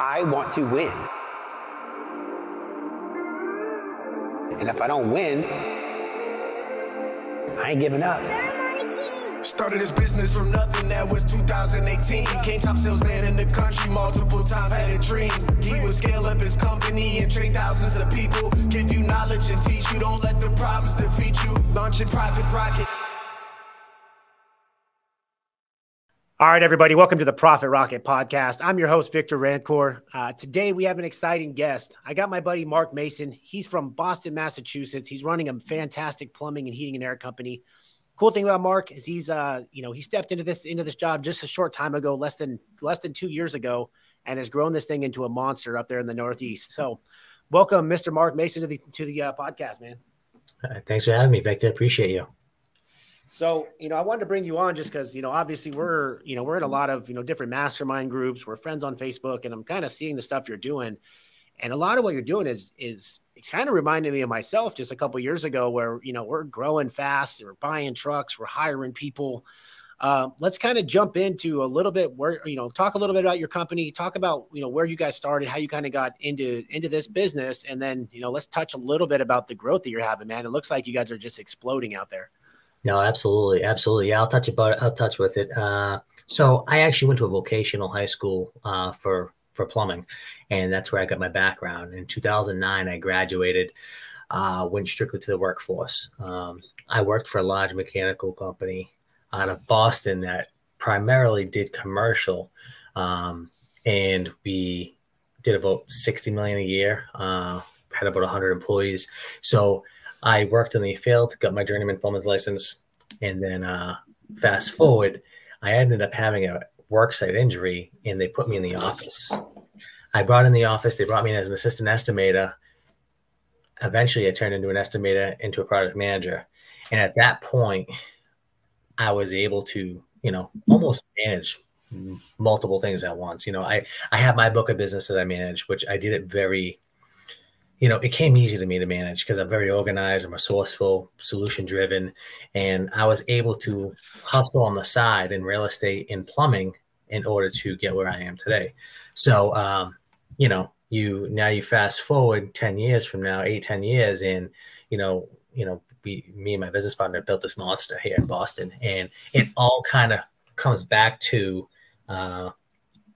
I want to win. And if I don't win, I ain't giving up. Started his business from nothing, that was 2018. Came top salesman in the country, multiple times had a dream. He would scale up his company and train thousands of people. Give you knowledge and teach you, don't let the problems defeat you. Launching private rocket. All right, everybody, welcome to the Profit Rocket Podcast. I'm your host, Victor Rancour. Today, we have an exciting guest. I got my buddy, Marc Mason. He's from Boston, Massachusetts. He's running a fantastic plumbing and heating and air company. Cool thing about Marc is he's, he stepped into this job just a short time ago, less than 2 years ago, and has grown this thing into a monster up there in the Northeast. So welcome, Mr. Marc Mason, to the podcast, man. Thanks for having me, Victor. Appreciate you. So, I wanted to bring you on just because, obviously we're in a lot of, different mastermind groups. We're friends on Facebook, and I'm kind of seeing the stuff you're doing. And a lot of what you're doing is it kind of reminded me of myself just a couple of years ago where, we're growing fast. We're buying trucks. We're hiring people. Let's kind of jump into a little bit where, talk a little bit about your company, talk about, where you guys started, how you kind of got into this business. And then, let's touch a little bit about the growth that you're having, man. It looks like you guys are just exploding out there. No, absolutely. Absolutely. Yeah, I'll touch with it. So I actually went to a vocational high school for plumbing, and that's where I got my background. In 2009, I graduated, went strictly to the workforce. I worked for a large mechanical company out of Boston that primarily did commercial, and we did about $60 million a year, had about 100 employees. So I worked in the field, got my journeyman plumbing license, and then fast forward, I ended up having a worksite injury, and they put me in the office. I brought in the office. They brought me in as an assistant estimator. Eventually, I turned into an estimator, into a product manager. And at that point, I was able to, almost manage multiple things at once. I have my book of business that I manage, which I did it very it came easy to me to manage because I'm very organized, I'm resourceful, solution-driven, and I was able to hustle on the side in real estate and plumbing in order to get where I am today. So, you fast forward 10 years from now, 10 years, and, me and my business partner built this monster here in Boston, and it all kind of comes back to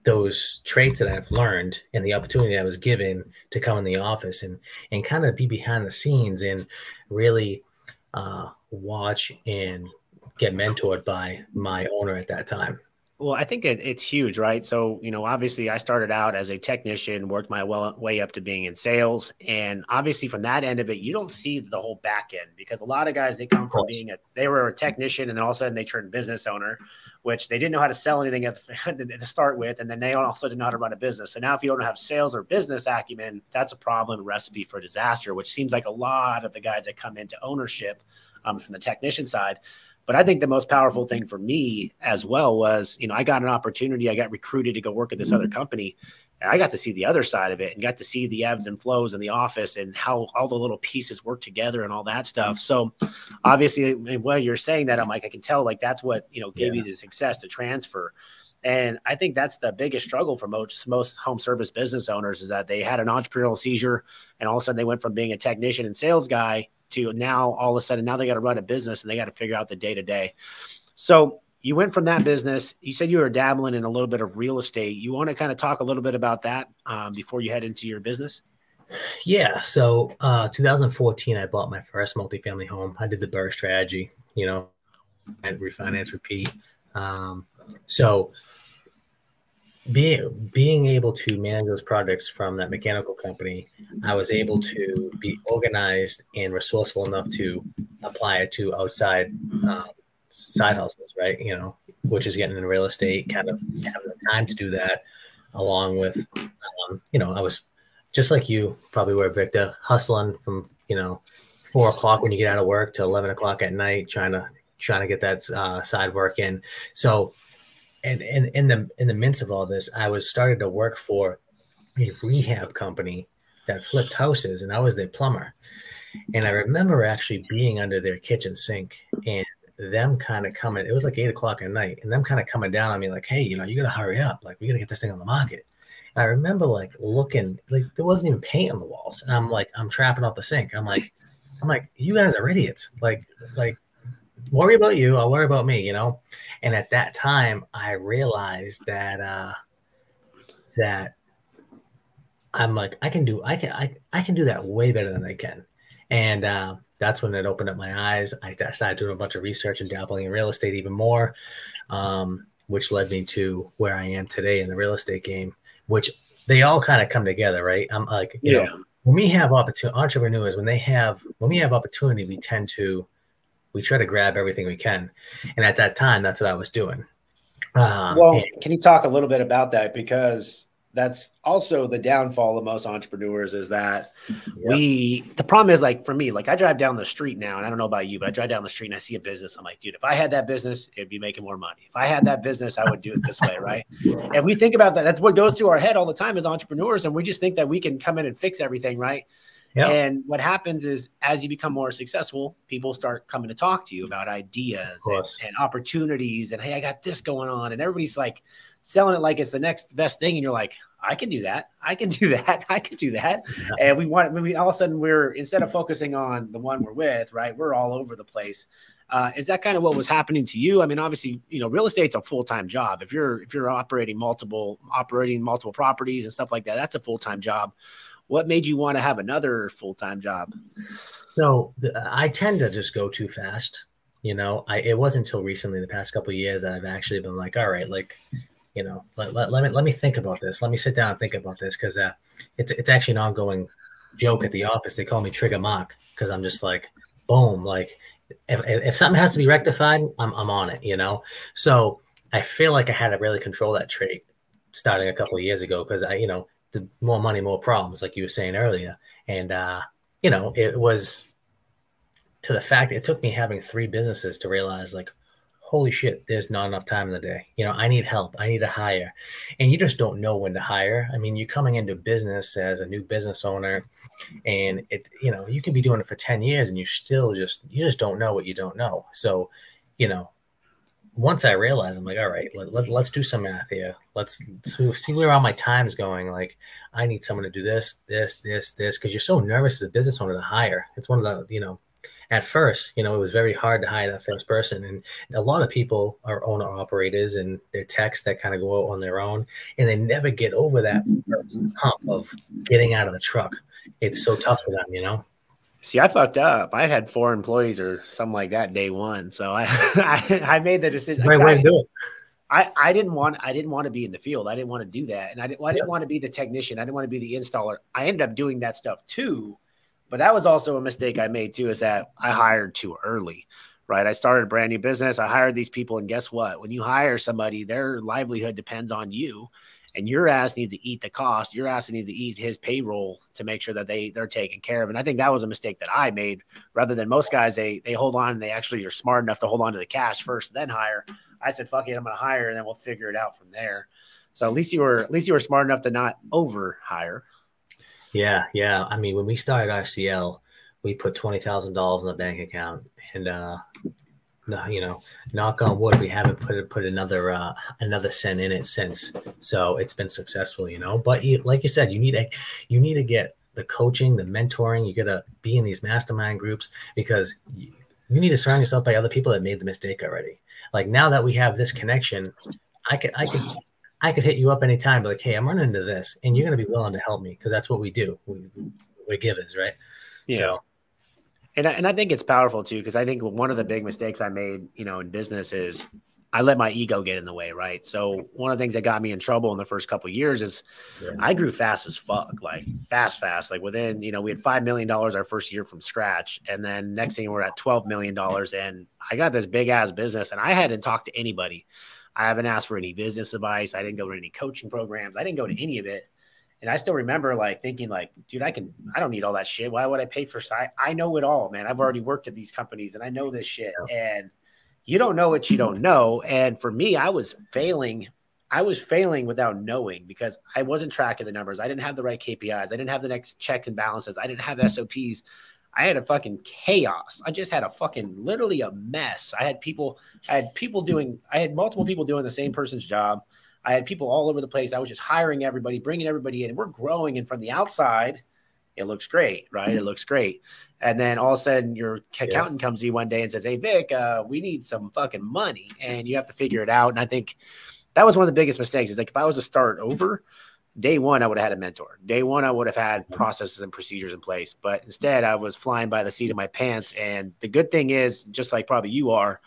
those traits that I've learned and the opportunity I was given to come in the office and kind of be behind the scenes and really watch and get mentored by my owner at that time. Well, I think it's huge, right? So, obviously I started out as a technician, worked my way up to being in sales. And obviously from that end of it, you don't see the whole back end because a lot of guys, they come from they were a technician and then all of a sudden they turned business owner, which they didn't know how to sell anything to start with. And then they also didn't know how to run a business. So now if you don't have sales or business acumen, that's a problem, a recipe for disaster, which seems like a lot of the guys that come into ownership from the technician side. But I think the most powerful thing for me as well was, I got an opportunity. I got recruited to go work at this other company. And I got to see the other side of it and got to see the ebbs and flows in the office and how all the little pieces work together and all that stuff. So obviously, when you're saying that, I'm like, I can tell like that's what, gave you the success to transfer. And I think that's the biggest struggle for most home service business owners is that they had an entrepreneurial seizure and all of a sudden they went from being a technician and sales guy to now all of a sudden now they got to run a business and they got to figure out the day-to-day. So you went from that business. You said you were dabbling in a little bit of real estate. You want to kind of talk a little bit about that before you head into your business? Yeah. So 2014, I bought my first multifamily home. I did the BRRRR strategy, and refinance, repeat. So being able to manage those projects from that mechanical company, I was able to be organized and resourceful enough to apply it to outside side hustles, right? Which is getting into real estate, kind of having the time to do that, along with, I was just like you probably were, Victor, hustling from 4 o'clock when you get out of work to 11 o'clock at night, trying to get that side work in. So. And in the midst of all this, I was started to work for a rehab company that flipped houses, and I was their plumber. And I remember actually being under their kitchen sink and them kind of coming. It was like 8 o'clock at night, and them kind of coming down on me like, "Hey, you got to hurry up. Like, we got to get this thing on the market." I remember like looking, like there wasn't even paint on the walls. And I'm like, I'm trapping off the sink. I'm like, you guys are idiots. Like worry about you. I'll worry about me, you know? And at that time I realized that, that I'm like, I can do that way better than I can. And that's when it opened up my eyes. I started doing a bunch of research and dabbling in real estate even more, which led me to where I am today in the real estate game, which they all kind of come together, right? I'm like, you know, when we have opportunity, entrepreneurs, when we have opportunity, we try to grab everything we can. And at that time, that's what I was doing. Well, can you talk a little bit about that? Because that's also the downfall of most entrepreneurs is that the problem is, like, for me, like, I drive down the street now, and I don't know about you, but I drive down the street and I see a business. I'm like, dude, if I had that business, it'd be making more money. If I had that business, I would do it this way. Right. And we think about that. That's what goes through our head all the time as entrepreneurs. And we just think that we can come in and fix everything. Right. Yep. And what happens is, as you become more successful, people start coming to talk to you about ideas and opportunities. And, hey, I got this going on. And everybody's like selling it like it's the next best thing. And you're like, I can do that. I can do that. I can do that. Yeah. And we all of a sudden instead of focusing on the one we're with, right, we're all over the place. Is that kind of what was happening to you? I mean, obviously, you know, real estate's a full-time job. If you're operating multiple properties and stuff like that, that's a full-time job. What made you want to have another full-time job? So I tend to just go too fast. You know, it wasn't until recently, the past couple of years, that I've actually been like, all right, like, you know, let me think about this. Let me sit down and think about this, because it's actually an ongoing joke at the office. They call me Trigger Marc, because I'm just like, boom, like if something has to be rectified, I'm on it, you know. So I feel like I had to really control that trait starting a couple of years ago, because you know, the more money, more problems, like you were saying earlier. And, you know, it was to the fact that it took me having 3 businesses to realize, like, holy shit, there's not enough time in the day. You know, I need help. I need to hire. And you just don't know when to hire. I mean, you're coming into business as a new business owner, and you know, you can be doing it for 10 years and you just don't know what you don't know. So, you know, once I realized, I'm like, all right, let's do some math here. Let's see where all my time is going. Like, I need someone to do this, because you're so nervous as a business owner to hire. It's one of the, you know, at first, you know, it was very hard to hire that first person. And a lot of people are owner operators and they're techs that kind of go out on their own, and they never get over that first hump of getting out of the truck. It's so tough for them, you know? See, I fucked up. I had 4 employees or something like that day one. So I made the decision. Right way to do it. I didn't want to be in the field. I didn't want to do that. And I didn't want to be the technician. I didn't want to be the installer. I ended up doing that stuff too. But that was also a mistake I made too, is that I hired too early, right? I started a brand new business. I hired these people, and guess what? When you hire somebody, their livelihood depends on you. And your ass needs to eat the cost. Your ass needs to eat his payroll to make sure that they're taken care of. And I think that was a mistake that I made, rather than most guys, they hold on, and they actually are smart enough to hold on to the cash first, then hire. I said, fuck it, I'm going to hire, and then we'll figure it out from there. So at least you were smart enough to not over hire. Yeah. Yeah. I mean, when we started RCL, we put $20,000 in the bank account, and, you know, knock on wood, we haven't put another cent in it since. So it's been successful, you know. But like you said, you need to get the coaching, the mentoring. You got to be in these mastermind groups, because you need to surround yourself by other people that made the mistake already. Like, now that we have this connection, I could hit you up anytime, be like, hey, I'm running into this, and you're going to be willing to help me, because that's what we do. We're givers, right? Yeah. So. And I think it's powerful too, because I think one of the big mistakes I made, you know, in business is I let my ego get in the way, right? So one of the things that got me in trouble in the first couple of years is I grew fast as fuck, like fast. Like within, you know, we had $5 million our first year from scratch. And then next thing we're at $12 million. And I got this big ass business, and I hadn't talked to anybody. I haven't asked for any business advice. I didn't go to any coaching programs. I didn't go to any of it. And I still remember like thinking like, dude, I don't need all that shit. Why would I pay for site? I know it all, man. I've already worked at these companies, and I know this shit. And you don't know what you don't know. And for me, I was failing without knowing, because I wasn't tracking the numbers. I didn't have the right KPIs. I didn't have the next checks and balances. I didn't have SOPs. I had a fucking chaos. I just had literally a mess. I had multiple people doing the same person's job. I had people all over the place. I was just hiring everybody, bringing everybody in, and we're growing. And from the outside, it looks great, right? It looks great. And then all of a sudden your accountant comes to you one day and says, hey, Vic, we need some fucking money, and you have to figure it out. And I think that was one of the biggest mistakes. Is like, if I was to start over, day one, I would have had a mentor. Day one, I would have had processes and procedures in place. But instead, I was flying by the seat of my pants. And the good thing is, just like probably you are,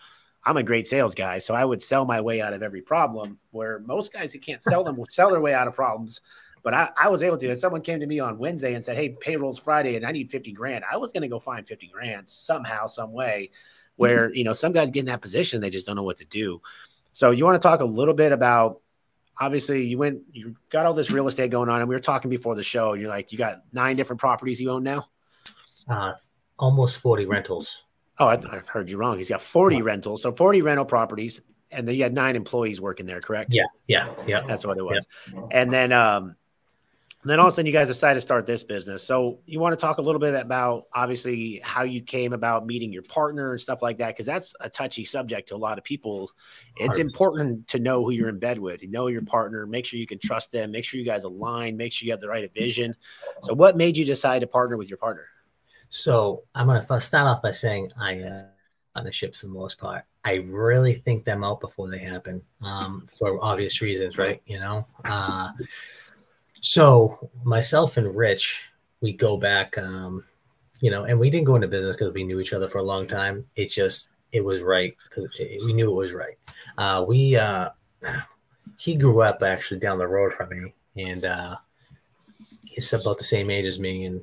I'm a great sales guy. So I would sell my way out of every problem, where most guys who can't sell them will sell their way out of problems. But I was able to. If someone came to me on Wednesday and said, hey, payroll's Friday and I need 50 grand, I was going to go find 50 grand somehow, some way, where, you know, some guys get in that position, they just don't know what to do. So you want to talk a little bit about, obviously you got all this real estate going on, and we were talking before the show, and you're like, you got 9 different properties you own now? Almost 40 rentals. Oh, I heard you wrong. He's got 40 rentals. So 40 rental properties, and then you had 9 employees working there, correct? Yeah. That's what it was. Yeah. And then all of a sudden you guys decided to start this business. So you want to talk a little bit about, obviously, how you came about meeting your partner and stuff like that, because that's a touchy subject to a lot of people. It's important to know who you're in bed with. You know your partner, make sure you can trust them, make sure you guys align, make sure you have the right vision. So what made you decide to partner with your partner? So I'm going to start off by saying I on the ships for the most part. I really think them out before they happen, for obvious reasons, right? You know, so myself and Rich, we go back, you know, and we didn't go into business because we knew each other for a long time. It was right because we knew it was right. He grew up actually down the road from me, and he's about the same age as me, and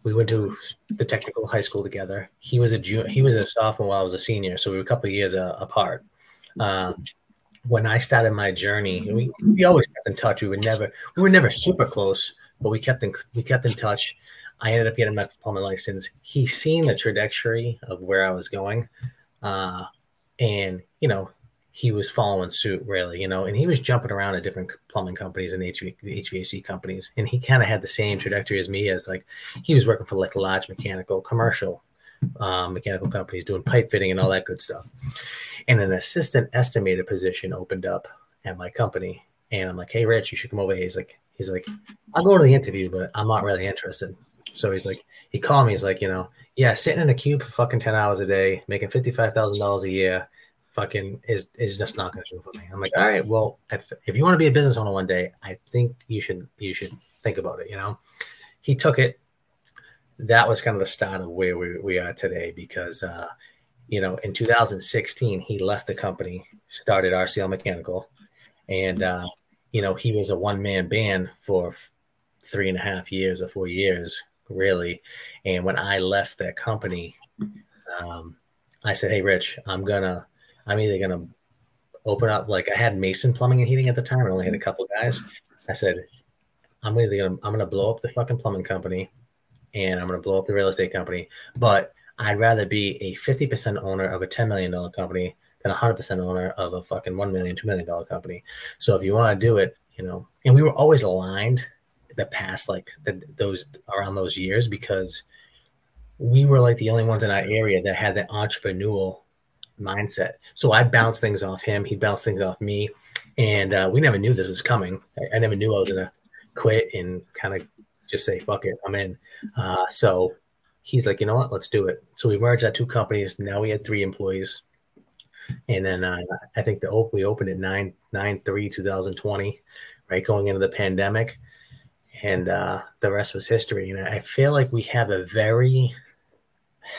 we went to the technical high school together. He was a sophomore while I was a senior, so we were a couple of years apart. When I started my journey, we always kept in touch. We were never super close, but we kept in touch. I ended up getting my plumbing license. He seen the trajectory of where I was going, and you know, he was following suit, really, you know, and he was jumping around at different plumbing companies and HVAC companies. And he kind of had the same trajectory as me, as like, he was working for like large commercial mechanical companies, doing pipe fitting and all that good stuff. And an assistant estimator position opened up at my company. And I'm like, hey, Rich, you should come over here. He's like, I'll go to the interview, but I'm not really interested. So he's like, he called me. He's like, you know, yeah, sitting in a cube for fucking 10 hours a day, making $55,000 a year, fucking is just not going to do for me. I'm like, all right, well, if you want to be a business owner one day, I think you should think about it. You know, he took it. That was kind of the start of where we are today, because, you know, in 2016, he left the company, started RCL Mechanical, and, you know, he was a one-man band for 3.5 years or 4 years, really. And when I left that company, I said, hey, Rich, I'm either going to open up, like, I had Mason Plumbing and Heating at the time. I only had a couple of guys. I said, I'm going to blow up the fucking plumbing company, and I'm going to blow up the real estate company. But I'd rather be a 50% owner of a $10 million company than a 100% owner of a fucking $1 million, $2 million company. So if you want to do it, you know, and we were always aligned the past, like around those years, because we were like the only ones in our area that had that entrepreneurial mindset. So I'd bounce things off him, he'd bounce things off me, and we never knew this was coming. I never knew I was gonna quit and kind of just say, fuck it, I'm in. So he's like, you know what, let's do it. So we merged our 2 companies. Now we had 3 employees, and then I think we opened at 9/3/2020, right, going into the pandemic, and the rest was history. And I feel like we have a very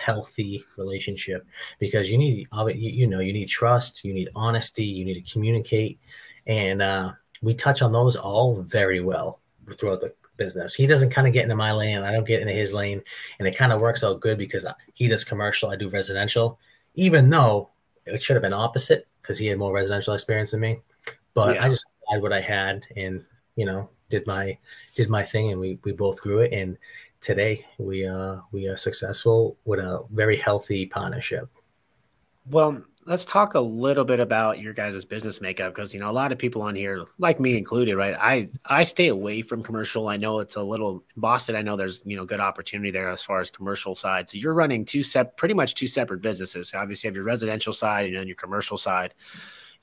healthy relationship, because you need, you know, you need trust, you need honesty, you need to communicate, and we touch on those all very well throughout the business. He doesn't kind of get into my lane, I don't get into his lane, and it kind of works out good, because he does commercial, I do residential, even though it should have been opposite, because he had more residential experience than me. But yeah, I just had what I had, and you know, did my thing, and we both grew it, and today we are successful with a very healthy partnership. Well, let's talk a little bit about your guys' business makeup, because, you know, a lot of people on here, like me included, right? I stay away from commercial. I know it's a little Boston. I know there's, you know, good opportunity there as far as commercial side. So you're running pretty much two separate businesses. Obviously you have your residential side and then your commercial side.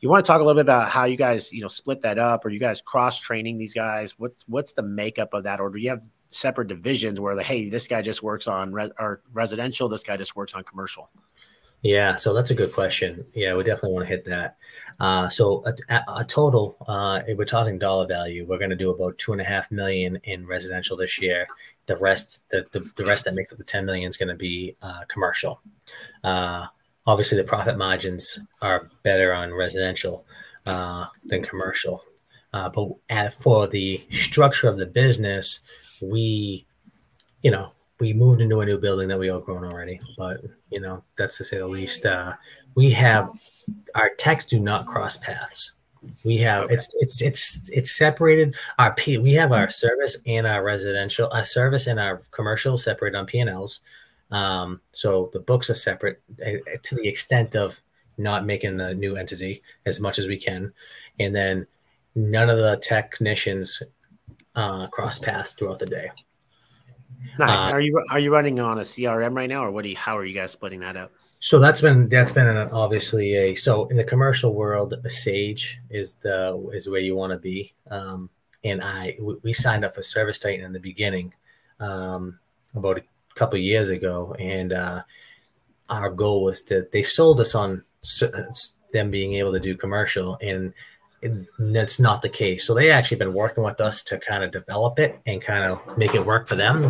You want to talk a little bit about how you guys, split that up, or you guys cross training these guys? What's the makeup of that? Or do you have separate divisions where hey, this guy just works on residential, this guy just works on commercial? Yeah, so that's a good question. Yeah, we definitely want to hit that. So a total, if we're talking dollar value, we're going to do about 2.5 million in residential this year. The rest, the rest that makes up the 10 million is going to be commercial. Obviously, the profit margins are better on residential than commercial. But for the structure of the business, we moved into a new building that we outgrown already, but that's to say the least. We have our techs do not cross paths. We have it's separated. We have our service and our residential, our service and our commercial separated on P&Ls. So the books are separate to the extent of not making a new entity as much as we can, and then none of the technicians cross paths throughout the day. Nice. Are you running on a CRM right now, or how are you guys splitting that up? So that's been obviously so in the commercial world, a Sage is where you want to be. And we signed up for Service Titan in the beginning, about a couple of years ago, and our goal was they sold us on them being able to do commercial, and that's not the case. So they actually been working with us to kind of develop it and kind of make it work for them,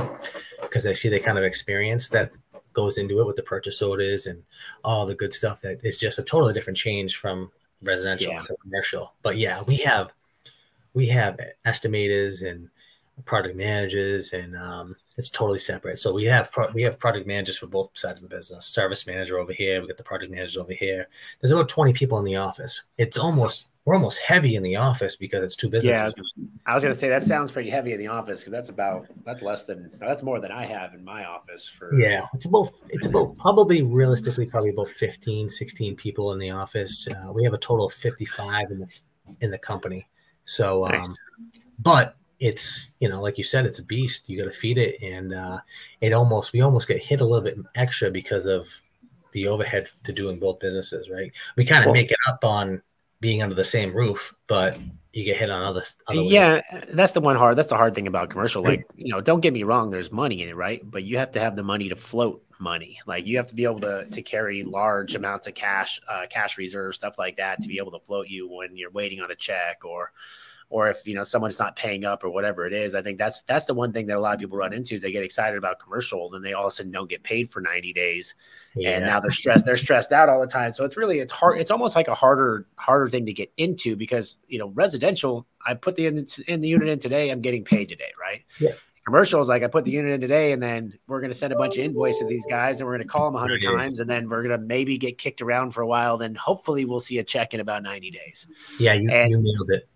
because they see the kind of experience that goes into it with the purchase orders and all the good stuff. That it's just a totally different change from residential to commercial. But yeah, we have estimators and product managers, and it's totally separate. So we have product managers for both sides of the business. Service manager over here, we got the product manager over here. There's about 20 people in the office. We're almost heavy in the office because it's two businesses. Yeah, I was going to say that sounds pretty heavy in the office, because that's more than I have in my office. It's about probably realistically about 15, 16 people in the office. We have a total of 55 in the company. So, nice. But it's, like you said, it's a beast. You got to feed it, and we almost get hit a little bit extra because of the overhead to doing both businesses, right? We kind of make it up on being under the same roof, but you get hit on other ways. That's the hard thing about commercial. Like, don't get me wrong, there's money in it, right? But you have to have the money to float money. Like, you have to be able to carry large amounts of cash reserves, stuff like that, to be able to float you when you're waiting on a check, or if someone's not paying up or whatever it is. I think that's the one thing that a lot of people run into, is they get excited about commercial, then they all of a sudden don't get paid for 90 days. And now they're stressed out all the time. So it's hard. It's almost like a harder thing to get into, because residential, I put the unit in today, I'm getting paid today, right? Yeah. Commercial is like, I put the unit in today, and then we're going to send a bunch of invoices to these guys, and we're going to call them 100 times, and then we're going to maybe get kicked around for a while. Then hopefully we'll see a check in about 90 days. Yeah, you nailed it.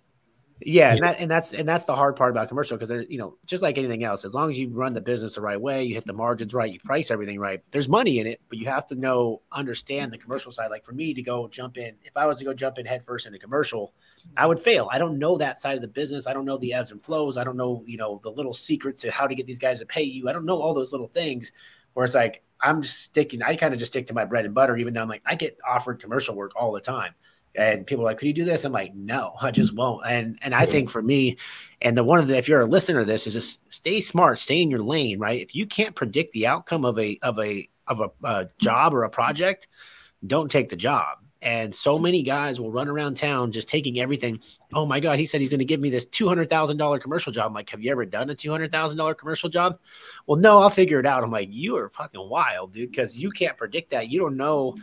Yeah, and that's the hard part about commercial, because just like anything else, as long as you run the business the right way, you hit the margins right, you price everything right, there's money in it, but you have to understand the commercial side. Like, for me to go jump in, if I was to go jump in head first into commercial, I would fail. I don't know that side of the business. I don't know the ebbs and flows. I don't know, the little secrets to how to get these guys to pay you. I don't know all those little things, where it's like, I kind of just stick to my bread and butter, even though I get offered commercial work all the time. And people are like, could you do this? I'm like, no, I just won't. And I think for me, and if you're a listener to this, is just stay smart, stay in your lane, right? If you can't predict the outcome of a job or a project, don't take the job. And so many guys will run around town just taking everything. Oh my God, he said he's going to give me this $200,000 commercial job. I'm like, have you ever done a $200,000 commercial job? Well, no, I'll figure it out. I'm like, you are fucking wild, dude, because you can't predict that. You don't know.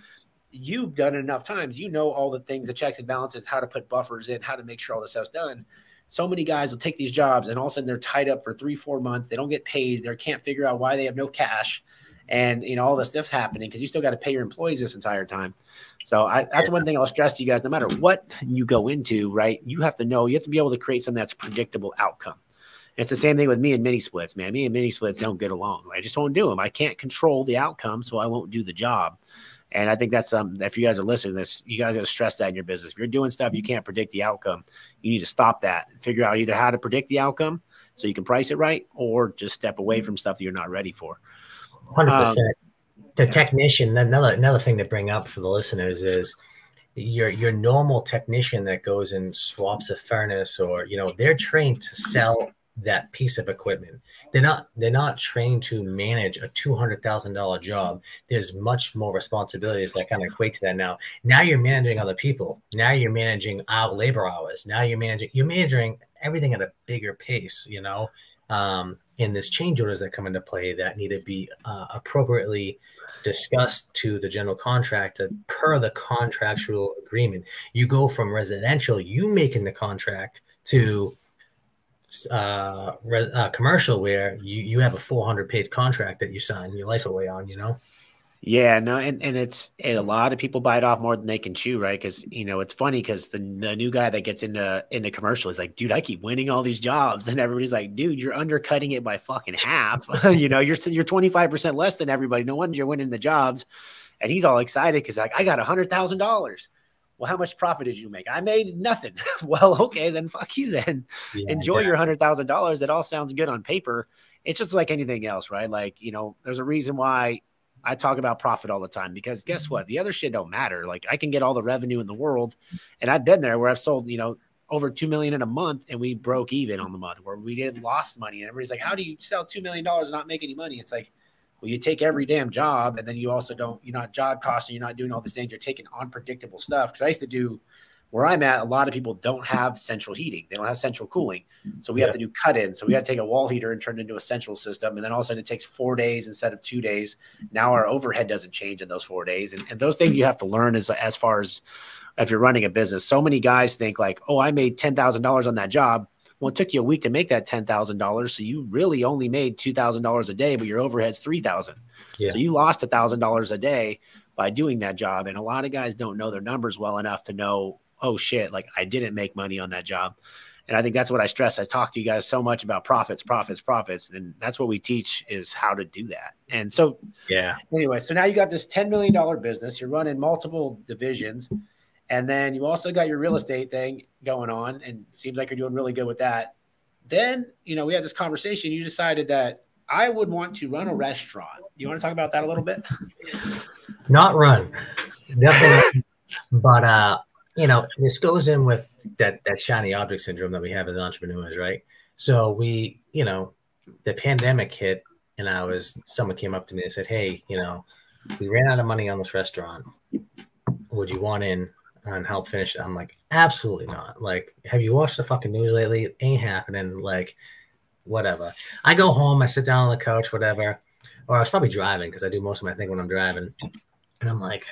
You've done it enough times. All the things, the checks and balances, how to put buffers in, how to make sure all this stuff's done. So many guys will take these jobs, and all of a sudden they're tied up for 3-4 months. They don't get paid. They can't figure out why they have no cash. And, all this stuff's happening because you still got to pay your employees this entire time. So that's one thing I'll stress to you guys, no matter what you go into, right? You have to be able to create something that's predictable outcome. It's the same thing with me and mini splits, man. Me and mini splits don't get along. I just won't do them. I can't control the outcome, so I won't do the job. And I think that's if you guys are listening to this, you guys got to stress that in your business. If you're doing stuff you can't predict the outcome, you need to stop that and figure out either how to predict the outcome so you can price it right, or just step away from stuff that you're not ready for. 100%. The technician, another thing to bring up for the listeners is your normal technician that goes and swaps a furnace, or they're trained to sell that piece of equipment. They're not trained to manage a $200,000 job. There's much more responsibilities that kind of equate to that. Now you're managing other people. Now you're managing our labor hours. Now you're managing everything at a bigger pace, and there's change orders that come into play that need to be appropriately discussed to the general contractor per the contractual agreement. You go from residential, you making the contract, to commercial, where you have a 400-page contract that you sign your life away on, Yeah, no, and a lot of people bite off more than they can chew, right? Because it's funny because the new guy that gets into commercial is like, dude, I keep winning all these jobs, and everybody's like, dude, you're undercutting it by fucking half. You're 25% less than everybody. No wonder you're winning the jobs. And he's all excited because like, I got $100,000. Well, how much profit did you make? I made nothing. Well, okay, then fuck you then. Yeah, Enjoy exactly. your $100,000. It all sounds good on paper. It's just like anything else, right? Like, there's a reason why I talk about profit all the time, because guess what? The other shit don't matter. Like, I can get all the revenue in the world, and I've been there where I've sold, over 2 million in a month, and we broke even on the month, where we didn't lost money. And everybody's like, how do you sell $2 million and not make any money? It's like, well, you take every damn job, and then you also you're not job costing, you're not doing all these things. You're taking unpredictable stuff. Because I used to do, where I'm at, a lot of people don't have central heating. They don't have central cooling. So we have to do cut-ins. So we got to take a wall heater and turn it into a central system. And then all of a sudden it takes 4 days instead of 2 days. Now our overhead doesn't change in those 4 days. And those things you have to learn as far as if you're running a business. So many guys think like, oh, I made $10,000 on that job. Well, it took you a week to make that $10,000. So you really only made $2,000 a day, but your overhead's $3,000. Yeah. So you lost $1,000 a day by doing that job. And a lot of guys don't know their numbers well enough to know, oh shit, like I didn't make money on that job. And I think that's what I stress. I talk to you guys so much about profits. And that's what we teach, is how to do that. And so, yeah. Anyway, so now you got this $10 million business, you're running multiple divisions. And then you also got your real estate thing going on, and it seems like you're doing really good with that. Then, we had this conversation. You decided that I would want to run a restaurant. You want to talk about that a little bit? Not run. Definitely. But, this goes in with that shiny object syndrome that we have as entrepreneurs, right? So we, the pandemic hit, and someone came up to me and said, hey, we ran out of money on this restaurant. Would you want in and help finish it? I'm like, absolutely not. Like, have you watched the fucking news lately? It ain't happening. Like, whatever. I go home, I sit down on the couch, whatever. Or I was probably driving, because I do most of my thinking when I'm driving. And I'm like,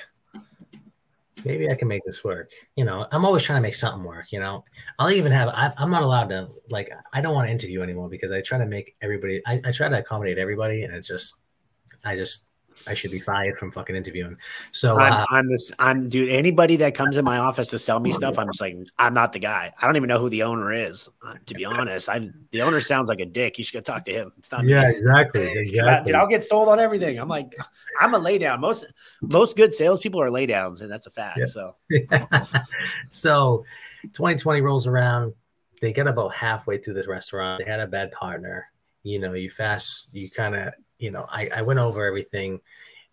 maybe I can make this work. I'm always trying to make something work. I'll even have, I'm not allowed to, like, I don't want to interview anymore, because I try to make everybody, I try to accommodate everybody. And it's just, I should be fired from fucking interviewing. So I'm dude, anybody that comes in my office to sell me stuff, I'm just like, I'm not the guy. I don't even know who the owner is, to be honest. The owner sounds like a dick. You should go talk to him. It's not me. Exactly. Dude, I'll get sold on everything. I'm like, I'm a lay down. Most good salespeople are lay downs, and that's a fact. Yeah. So so 2020 rolls around. They get about halfway through this restaurant. They had a bad partner. I went over everything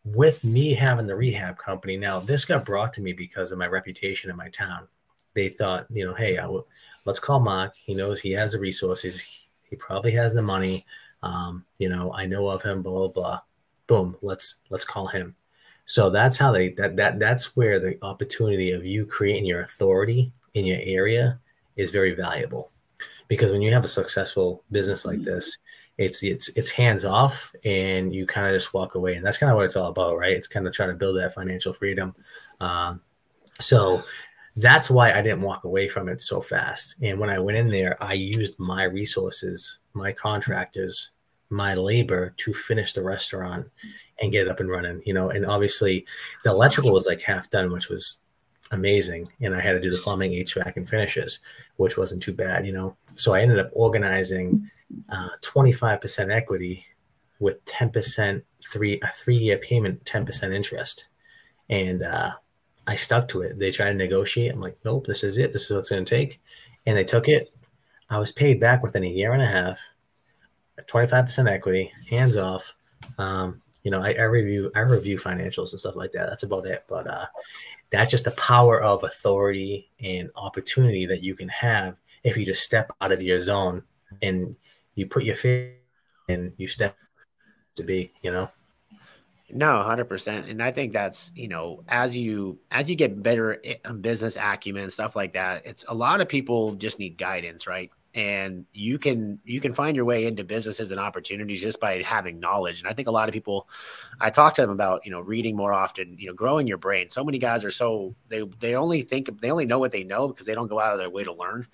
with me having the rehab company. Now, this got brought to me because of my reputation in my town. They thought, hey, let's call Marc. He knows he has the resources. He probably has the money. I know of him, blah, blah, blah. Boom. Let's call him. So that's how that's where the opportunity of you creating your authority in your area is very valuable. Because when you have a successful business like this, it's hands off, and you kind of just walk away. And that's kind of what it's all about, right? It's kind of trying to build that financial freedom. So that's why I didn't walk away from it so fast. And when I went in there, I used my resources, my contractors, my labor to finish the restaurant and get it up and running, and obviously the electrical was like half done, which was amazing. And I had to do the plumbing, HVAC, and finishes, which wasn't too bad, So I ended up organizing 25% equity with 10% a 3-year payment, 10% interest. And I stuck to it. They tried to negotiate. I'm like, nope, this is it. This is what it's going to take. And they took it. I was paid back within a year and a half, 25% equity, hands off. I review financials and stuff like that. That's about it. But that's just the power of authority and opportunity that you can have if you just step out of your zone and you put your feet and you step to be, you know? No, 100%. And I think that's, as you get better in business acumen and stuff like that, it's a lot of people just need guidance, right? And you can find your way into businesses and opportunities just by having knowledge. And I think a lot of people, I talk to them about, reading more often, growing your brain. So many guys are they only know what they know because they don't go out of their way to learn.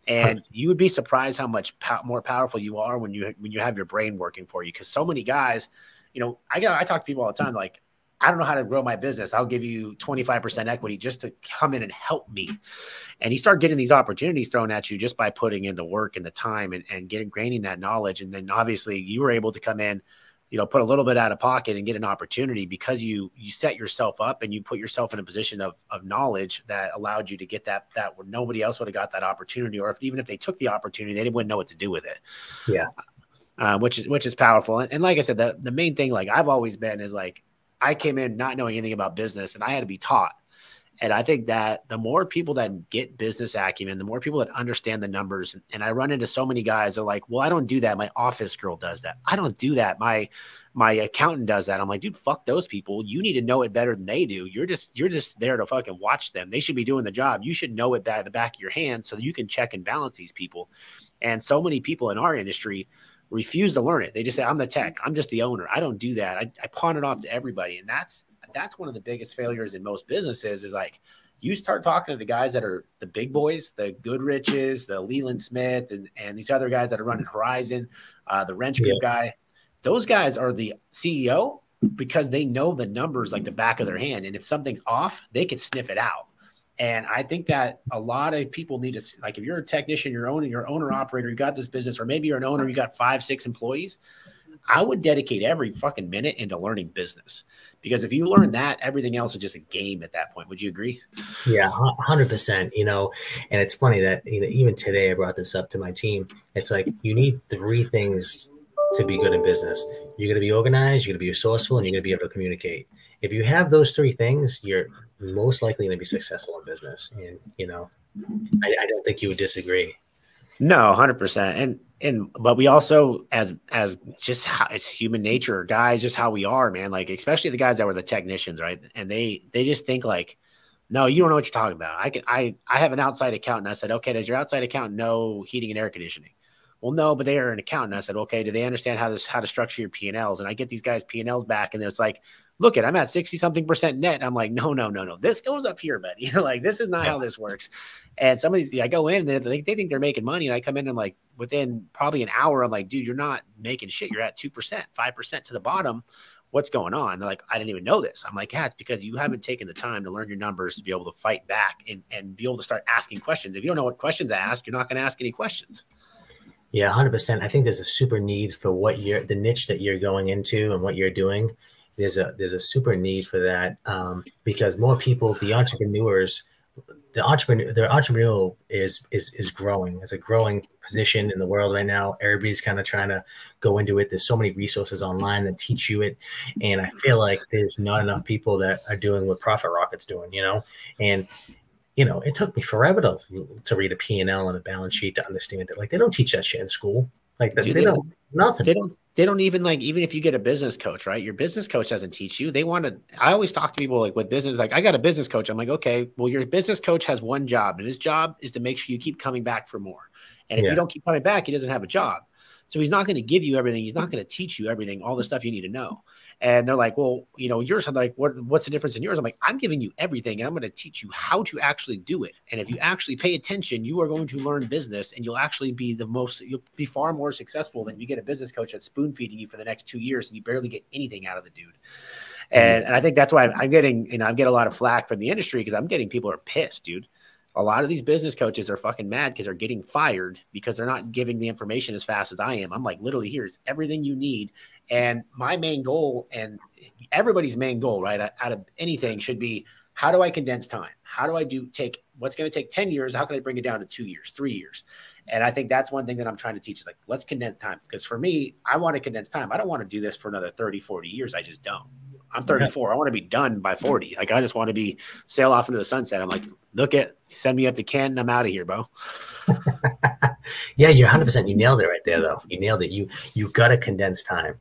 And you would be surprised how much more powerful you are when you have your brain working for you. Because so many guys, I talk to people all the time, like, I don't know how to grow my business. I'll give you 25% equity just to come in and help me. And you start getting these opportunities thrown at you just by putting in the work and the time and gaining that knowledge. And then obviously you were able to come in, put a little bit out of pocket and get an opportunity because you set yourself up and you put yourself in a position of knowledge that allowed you to get that where nobody else would have got that opportunity. Or even if they took the opportunity, they wouldn't know what to do with it. Yeah. Which is powerful. And like I said, the main thing, like I've always been, is like, I came in not knowing anything about business and I had to be taught. And I think that the more people that get business acumen, the more people that understand the numbers. And I run into so many guys that are like, well, I don't do that. My office girl does that. I don't do that. My accountant does that. I'm like, dude, fuck those people. You need to know it better than they do. You're just there to fucking watch them. They should be doing the job. You should know it at the back of your hand so that you can check and balance these people. And so many people in our industry refuse to learn it. They just say, I'm the tech. I'm just the owner. I don't do that. I pawn it off to everybody. And that's one of the biggest failures in most businesses is like, you start talking to the guys that are the big boys, the Goodriches, the Leland Smith, and these other guys that are running Horizon, the Wrench Group guy. Those guys are the CEO because they know the numbers like the back of their hand. And if something's off, they can sniff it out. And I think that a lot of people need to, like, if you're a technician, you're owner operator, you got this business, or maybe you're an owner, you got 5-6 employees, I would dedicate every fucking minute into learning business, because if you learn that, everything else is just a game at that point. Would you agree? Yeah, 100%, and it's funny that, even today I brought this up to my team. It's like, you need 3 things to be good in business. You're going to be organized, you're going to be resourceful, and you're going to be able to communicate. If you have those 3 things, you're most likely going to be successful in business. And, I don't think you would disagree. No, 100%. But we also, as just how it's human nature, guys, just how we are, man. Like, especially the guys that were the technicians, right? And they just think like, no, you don't know what you're talking about. I have an outside accountant. I said, okay, does your outside accountant know heating and air conditioning? Well, no, but they are an accountant. I said, okay, do they understand how to structure your P&Ls? And I get these guys P&Ls back, and it's like, look I'm at 60-something% net. And I'm like, no. This goes up here, buddy. Like, this is not how this works. And some of these, I go in and they think they're making money. And I come in and like, within probably an hour, I'm like, dude, you're not making shit. You're at 2%, 5% to the bottom. What's going on? They're like, I didn't even know this. I'm like, yeah, it's because you haven't taken the time to learn your numbers to be able to fight back and be able to start asking questions. If you don't know what questions to ask, you're not going to ask any questions. Yeah, 100%. I think there's a super need for the niche that you're going into and what you're doing. There's a super need for that, because more people, the entrepreneurial is growing. It's a growing position in the world right now. Everybody's kind of trying to go into it. There's so many resources online that teach you it. And I feel like there's not enough people that are doing what Profit Rocket's doing, and it took me forever to read a P&L and a balance sheet to understand it. Like, they don't teach that shit in school. Like, Dude, they don't, nothing. They don't even, like, even if you get a business coach, right? Your business coach doesn't teach you. I always talk to people like with business, like, I got a business coach. I'm like, okay, well, your business coach has one job, and his job is to make sure you keep coming back for more. And if you don't keep coming back, he doesn't have a job. So he's not going to give you everything. He's not going to teach you everything, all the stuff you need to know. And they're like, well, yours, I'm like, what's the difference in yours? I'm like, I'm giving you everything, and I'm going to teach you how to actually do it. And if you actually pay attention, you are going to learn business, and you'll actually you'll be far more successful than if you get a business coach that's spoon feeding you for the next 2 years and you barely get anything out of the dude. And I think that's why I'm getting, I get a lot of flack from the industry, because I'm getting people are pissed, dude. A lot of these business coaches are fucking mad because they're getting fired because they're not giving the information as fast as I am. I'm like, literally, here's everything you need. And my main goal, and everybody's main goal, right, out of anything should be, how do I condense time? How do I take what's going to take 10 years? How can I bring it down to 2 years, 3 years? And I think that's one thing that I'm trying to teach is, like, let's condense time. Because for me, I want to condense time. I don't want to do this for another 30, 40 years. I just don't. I'm 34. I want to be done by 40. Like, I just want to be sail off into the sunset. I'm like, send me up to Canton. I'm out of here, bro. Yeah, you're 100%. You nailed it right there, though. You nailed it. You got to condense time.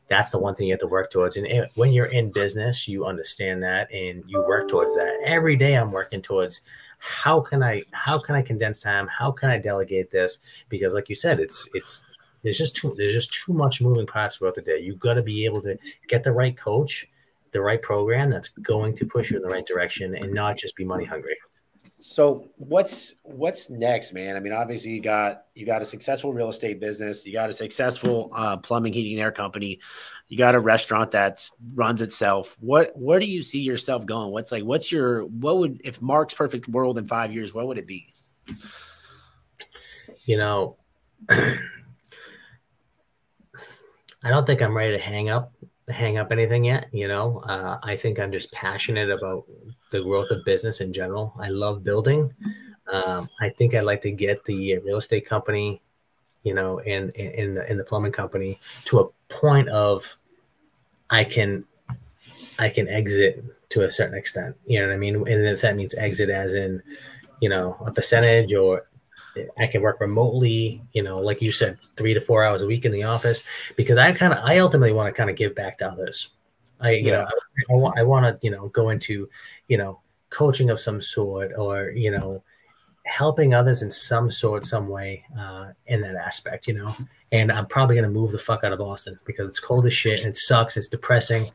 That's the one thing you have to work towards. And when you're in business, you understand that and you work towards that. Every day I'm working towards how can I condense time? How can I delegate this? Because like you said, there's just too much moving parts throughout the day. You've got to be able to get the right coach, the right program that's going to push you in the right direction and not just be money hungry. So what's next, man? I mean, obviously you got a successful real estate business, you got a successful plumbing, heating, and air company, you got a restaurant that runs itself. Where do you see yourself going? What would, if Marc's perfect world in 5 years, what would it be? I don't think I'm ready to hang up anything yet. I think I'm just passionate about the growth of business in general. I love building. I think I'd like to get the real estate company, and the plumbing company to a point of I can exit to a certain extent. You know what I mean? And if that means exit as in, a percentage, or I can work remotely, like you said, 3 to 4 hours a week in the office, because I ultimately want to kind of give back to others. I want to, go into, coaching of some sort, or, helping others in some sort, some way, in that aspect, and I'm probably going to move the fuck out of Boston because it's cold as shit and it sucks. It's depressing.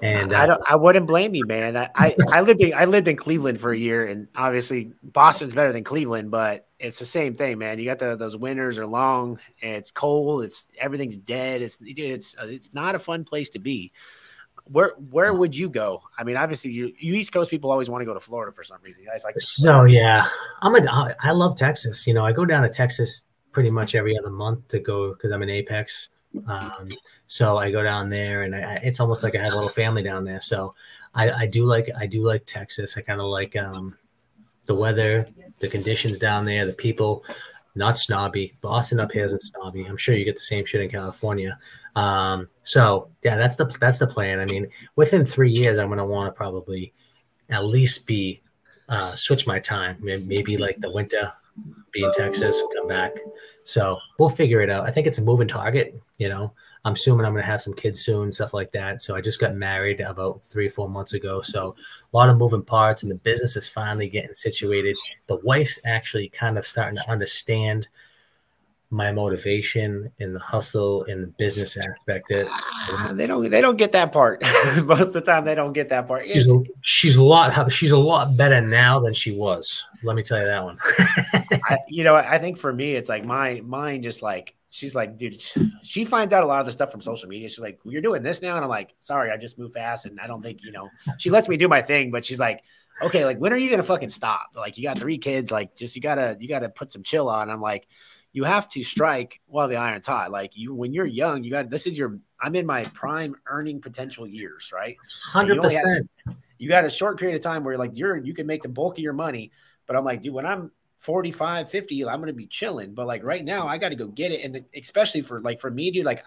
And I wouldn't blame you, man. I lived in Cleveland for a year, and obviously Boston's better than Cleveland, but it's the same thing, man. You got those winters are long and it's cold. Everything's dead. It's not a fun place to be. Where would you go? I mean, obviously you East Coast people always want to go to Florida for some reason. You guys like yeah, I love Texas. I go down to Texas pretty much every other month to go because I'm in Apex. So I go down there, and it's almost like I have a little family down there. So I do like Texas. I kind of like the weather, the conditions down there, the people. Not snobby. Boston up here isn't snobby. I'm sure you get the same shit in California. So yeah, that's the plan. I mean, within 3 years, I'm gonna want to probably at least be switch my time. Maybe like the winter, be in Texas, come back. So we'll figure it out. I think it's a moving target. I'm assuming I'm going to have some kids soon, stuff like that. So I just got married about 3 or 4 months ago. So a lot of moving parts, and the business is finally getting situated. The wife's actually kind of starting to understand my motivation and the hustle and the business aspect. They don't get that part. Most of the time they don't get that part. She's a lot better now than she was. Let me tell you that one. I think for me, it's like mine just like, she's like, dude, she finds out a lot of the stuff from social media. She's like, you're doing this now. And I'm like, sorry, I just moved fast. And I don't think, she lets me do my thing, but she's like, okay, like, when are you going to fucking stop? Like, you got 3 kids, like, just, you gotta put some chill on. I'm like, you have to strike while the iron's hot. Like, when you're young, I'm in my prime earning potential years, right? 100%. You got a short period of time where like you can make the bulk of your money. But I'm like, dude, when I'm 45, 50, I'm going to be chilling. But like right now I got to go get it. And especially for me, dude, like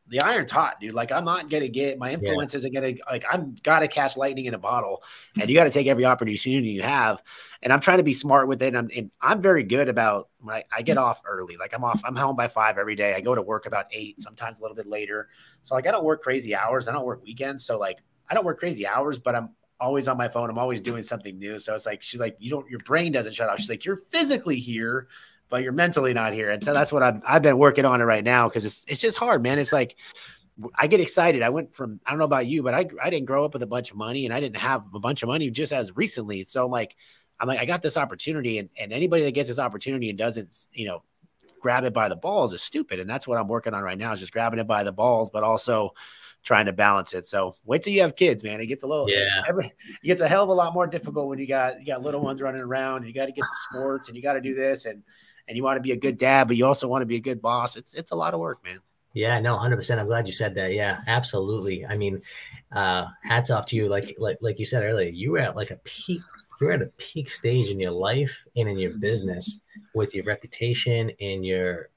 the iron's hot, dude. Like, I'm not going to get my influence isn't going to, like, I'm got to catch lightning in a bottle, and you got to take every opportunity you have. And I'm trying to be smart with it. And I'm very good about when I get off early. Like, I'm home by 5 every day. I go to work about 8, sometimes a little bit later. So like, I don't work crazy hours. I don't work weekends. So like, I don't work crazy hours, but I'm always on my phone. I'm always doing something new. So it's like, she's like, your brain doesn't shut off. She's like, you're physically here, but you're mentally not here. And so that's what I've been working on it right now. Cause it's just hard, man. It's like, I get excited. I went from, I don't know about you, but I didn't grow up with a bunch of money, and I didn't have a bunch of money just as recently. So I'm like, I got this opportunity, and anybody that gets this opportunity and doesn't, grab it by the balls is stupid. And that's what I'm working on right now, is just grabbing it by the balls, but also trying to balance it. So wait till you have kids, man. It gets it gets a hell of a lot more difficult when you got little ones running around, and you got to get to sports, and you got to do this, and you want to be a good dad, but you also want to be a good boss. It's a lot of work, man. Yeah, no, 100%. I'm glad you said that. Yeah, absolutely. I mean, hats off to you. Like you said earlier, you were at a peak stage in your life and in your business with your reputation and your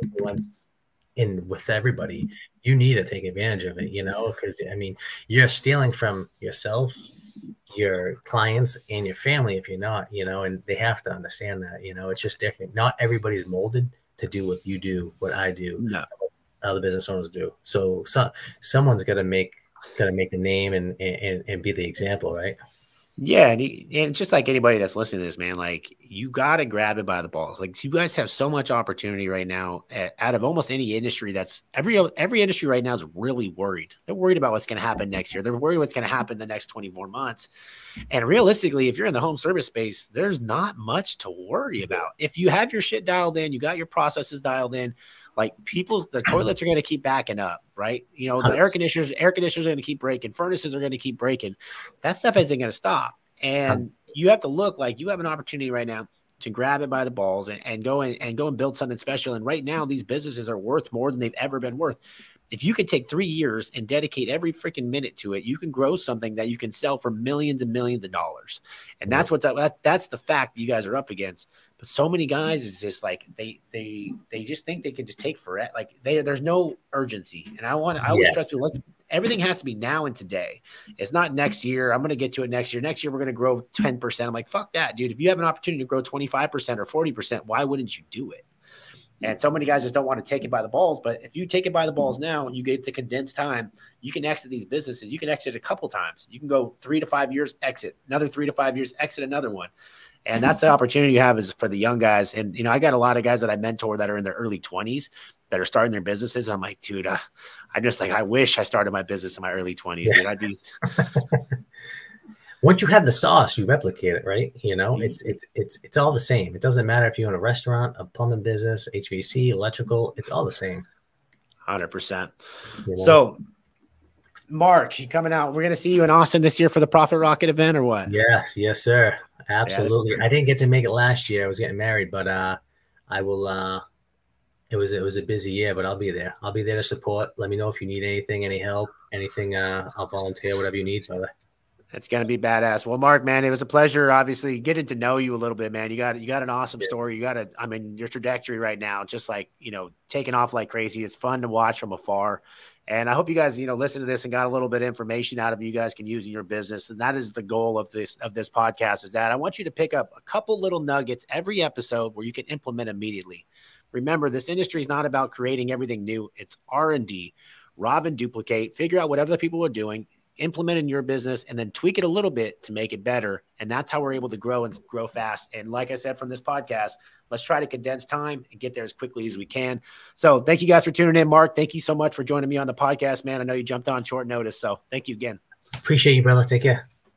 influence and with everybody, you need to take advantage of it, you know, because I mean, you're stealing from yourself, your clients, and your family if you're not, you know, and they have to understand that, you know, it's just different. Not everybody's molded to do what you do, what I do, No. what other business owners do. So someone's got to make the name and be the example, right? Yeah, and just like anybody that's listening to this, man, like you got to grab it by the balls. Like you guys have so much opportunity right now out of almost any industry. That's every industry right now is really worried. They're worried about what's going to happen next year. They're worried what's going to happen the next 24 months. And realistically, if you're in the home service space, there's not much to worry about. If you have your shit dialed in, you got your processes dialed in, like the toilets are going to keep backing up, right? You know, the air conditioners are going to keep breaking. Furnaces are going to keep breaking. That stuff isn't going to stop. And you have to look like you have an opportunity right now to grab it by the balls and go and build something special. And right now, these businesses are worth more than they've ever been worth. If you could take 3 years and dedicate every freaking minute to it, you can grow something that you can sell for millions and millions of dollars. And that's that's the fact that you guys are up against. But so many guys is just like they just think they can just take forever. Like there's no urgency. And I always try to everything has to be now and today. It's not next year. I'm going to get to it next year. Next year we're going to grow 10%. I'm like, fuck that, dude. If you have an opportunity to grow 25% or 40%, why wouldn't you do it? And so many guys just don't want to take it by the balls. But if you take it by the balls now and you get the condensed time, you can exit these businesses. You can exit a couple times. You can go 3 to 5 years, exit another 3 to 5 years, exit another one. And that's the opportunity you have is for the young guys. And, you know, I got a lot of guys that I mentor that are in their early 20s that are starting their businesses. And I'm like, dude, I'm just like, I wish I started my business in my early 20s. Dude, I'd be. Once you have the sauce, you replicate it, right? You know, it's all the same. It doesn't matter if you own a restaurant, a plumbing business, HVAC, electrical. It's all the same. 100%. You know? So, Marc, you coming out? We're going to see you in Austin this year for the Profit Rocket event, or what? Yes, sir. Absolutely. I didn't get to make it last year. I was getting married, but I will. It was a busy year, but I'll be there. I'll be there to support. Let me know if you need anything, any help, anything. I'll volunteer, whatever you need, brother. It's going to be badass. Well, Marc, man, it was a pleasure, obviously, getting to know you a little bit, man. You got an awesome story. I mean, your trajectory right now, just like, you know, taking off like crazy. It's fun to watch from afar. And I hope you guys, you know, listen to this and got a little bit of information out of it you guys can use in your business. And that is the goal of this podcast, is that I want you to pick up a couple little nuggets every episode where you can implement immediately. Remember, this industry is not about creating everything new. It's R&D, rob and duplicate, figure out what other people are doing, implement in your business, and then tweak it a little bit to make it better. And that's how we're able to grow and grow fast. And like I said, from this podcast, let's try to condense time and get there as quickly as we can. So thank you guys for tuning in. Marc, thank you so much for joining me on the podcast, man. I know you jumped on short notice, so thank you again. Appreciate you, brother. Take care.